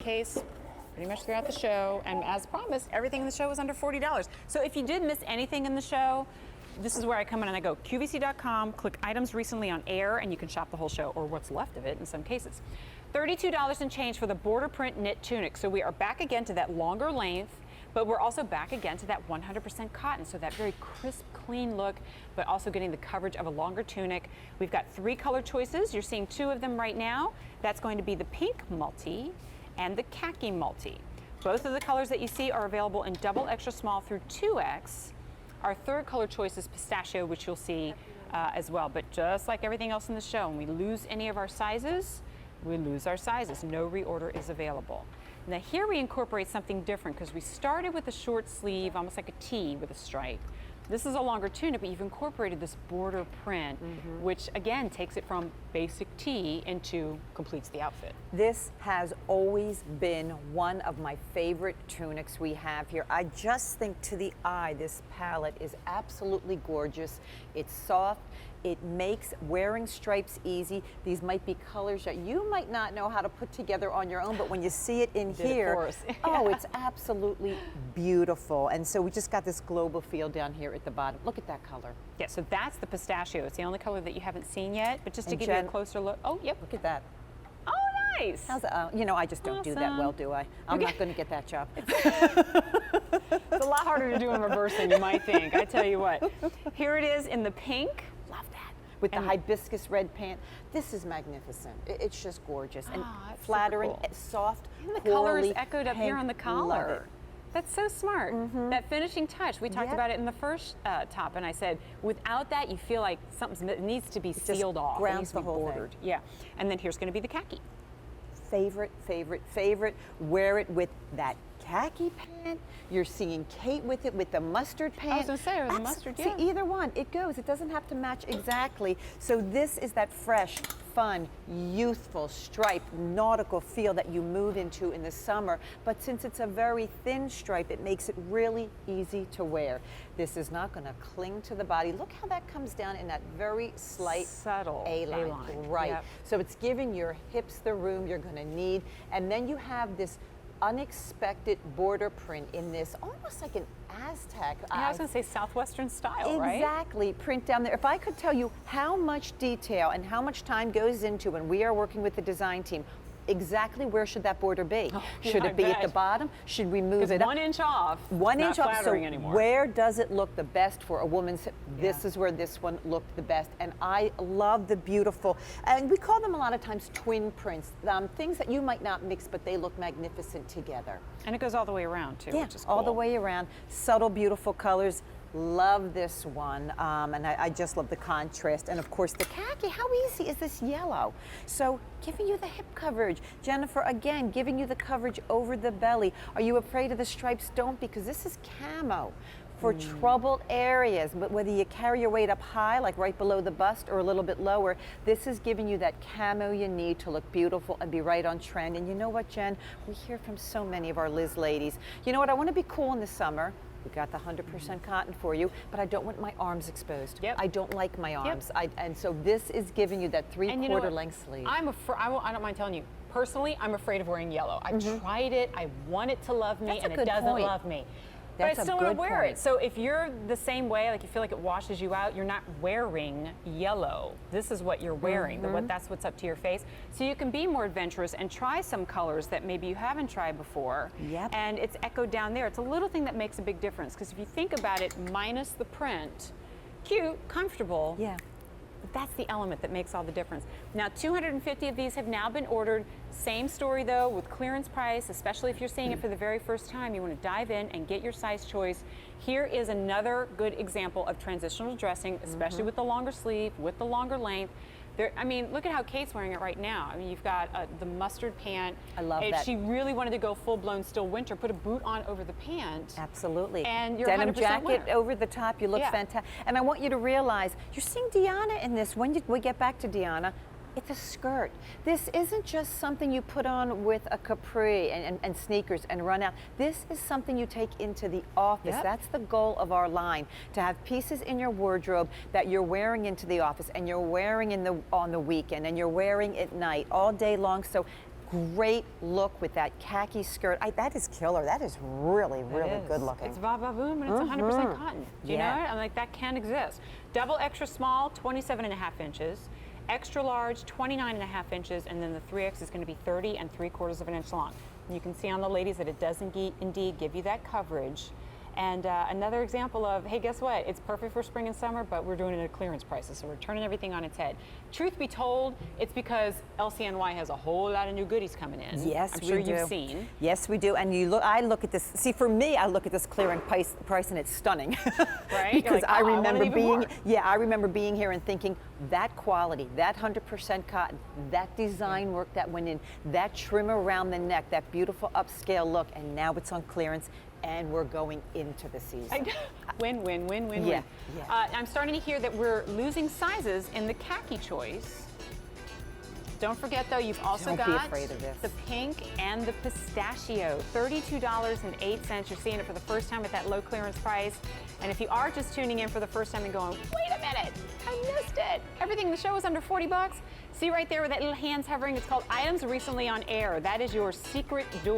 case pretty much throughout the show, and as promised, everything in the show was under $40. So if you did miss anything in the show, this is where I come in and I go QVC.com, click items recently on air, and you can shop the whole show, or what's left of it in some cases. $32 and change for the border print knit tunic. So we are back again to that longer length, but we're also back again to that 100% cotton. So that very crisp, clean look, but also getting the coverage of a longer tunic. We've got 3 color choices. You're seeing 2 of them right now. That's going to be the pink multi and the khaki multi. Both of the colors that you see are available in double extra small through 2X. Our 3rd color choice is pistachio, which you'll see as well. But just like everything else in the show, when we lose any of our sizes, we lose our sizes. No reorder is available. Now here we incorporate something different because we started with a short sleeve, almost like a tee with a stripe. This is a longer tunic, but you've incorporated this border print, which again takes it from basic tee into completes the outfit. This has always been one of my favorite tunics we have here. I just think to the eye, this palette is absolutely gorgeous. It's soft. It makes wearing stripes easy. These might be colors that you might not know how to put together on your own, but when you see it in here, oh, it's absolutely beautiful. And so we just got this global feel down here at the bottom. Look at that color. Yeah, so that's the pistachio. It's the only color that you haven't seen yet, but just to give you a closer look. Oh, yep. Look at that. Oh, nice. How's that? You know, I just don't do that well, do I? I'm not going to get that job. It's a lot harder to do in reverse than you might think. I tell you what. Here it is in the pink. Love that. With the hibiscus red pant. This is magnificent. It's just gorgeous and flattering, cool. Soft, and the color is echoed up here on the collar. That's so smart. That finishing touch, we talked about it in the first top, and I said, without that, you feel like something needs to be sealed off. It needs to be bordered. Yeah. And then here's going to be the khaki. Favorite, favorite, favorite. Wear it with that khaki pant. You're seeing Kate with it with the mustard pant. I was going to say, or the mustard, yeah. See, either one, it goes. It doesn't have to match exactly. So this is that fresh, fun, youthful, striped, nautical feel that you move into in the summer. But since it's a very thin stripe, it makes it really easy to wear. This is not going to cling to the body. Look how that comes down in that very slight, subtle A-line. Right. Yep. So it's giving your hips the room you're going to need. And then you have this unexpected border print in this, almost like an Aztec. Yeah, I was going to say Southwestern style, right? Exactly, print down there. If I could tell you how much detail and how much time goes into when we are working with the design team, exactly where should that border be? Oh, should it be at the bottom? Should we move it up? 1 inch off. 1 inch off. So anymore. Where does it look the best for a woman's hip? This is where this one looked the best. And I love the beautiful, and we call them a lot of times twin prints, things that you might not mix, but they look magnificent together. And it goes all the way around too, which is cool. All the way around. Subtle, beautiful colors. Love this one, and I just love the contrast. And of course the khaki, how easy is this yellow? So giving you the hip coverage. Jennifer, again, giving you the coverage over the belly. Are you afraid of the stripes? Don't, because this is camo for troubled areas. But whether you carry your weight up high, like right below the bust, or a little bit lower, this is giving you that camo you need to look beautiful and be right on trend. And you know what, Jen? We hear from so many of our Liz ladies. You know what? I want to be cool in the summer. We got the 100% cotton for you, but I don't want my arms exposed. I don't like my arms. And so this is giving you that 3/4 length sleeve. I don't mind telling you, personally, I'm afraid of wearing yellow. I've tried it, I want it to love me, and it doesn't love me. But I still want to wear it. So if you're the same way, like you feel like it washes you out, you're not wearing yellow. This is what you're wearing. That's what's up to your face. So you can be more adventurous and try some colors that maybe you haven't tried before. And it's echoed down there. It's a little thing that makes a big difference, because if you think about it, minus the print, cute, comfortable. But that's the element that makes all the difference. Now, 250 of these have now been ordered. Same story though, with clearance price, especially if you're seeing it for the very first time. You want to dive in and get your size choice. Here is another good example of transitional dressing, especially with the longer sleeve, with the longer length. I mean, look at how Kate's wearing it right now. I mean, you've got the mustard pant. I love that. If she really wanted to go full-blown still winter, put a boot on over the pant. Absolutely. And you're denim 100% jacket winter. over the top. You look fantastic. And I want you to realize, you're seeing Deanna in this. When we get back to Deanna, it's a skirt. This isn't just something you put on with a capri and sneakers and run out. This is something you take into the office. That's the goal of our line, to have pieces in your wardrobe that you're wearing into the office, and you're wearing on the weekend, and you're wearing at night all day long. So Great look with that khaki skirt. That is killer. That is really, really good looking. It's va-va-boom and it's 100% cotton. Do you know it? I'm like, that can exist. Double extra small, 27.5 inches. Extra large, 29.5 inches, and then the 3X is going to be 30 3/4 of an inch long. And you can see on the ladies that it does indeed give you that coverage. And another example of, hey, guess what? It's perfect for spring and summer, but we're doing it at clearance prices, so we're turning everything on its head. Truth be told, it's because LCNY has a whole lot of new goodies coming in. Yes, I'm sure we do. you've seen. Yes, we do. And I look at this. See, for me, I look at this clearance price, and it's stunning. Right? Because like, I want remember even being, more. I remember being here and thinking that quality, that 100% cotton, that design work that went in, that trim around the neck, that beautiful upscale look, and now it's on clearance. And we're going into the season. Win, win, win, win, Yeah, win. yeah. I'm starting to hear that we're losing sizes in the khaki choice. Don't forget, though, you've also Don't be got afraid of this. the pink and the pistachio. $32.08. You're seeing it for the first time at that low clearance price. And if you are just tuning in for the first time and going, wait a minute, I missed it. Everything in the show is under 40 bucks. See right there with that little hands hovering? It's called Items Recently on Air. That is your secret door.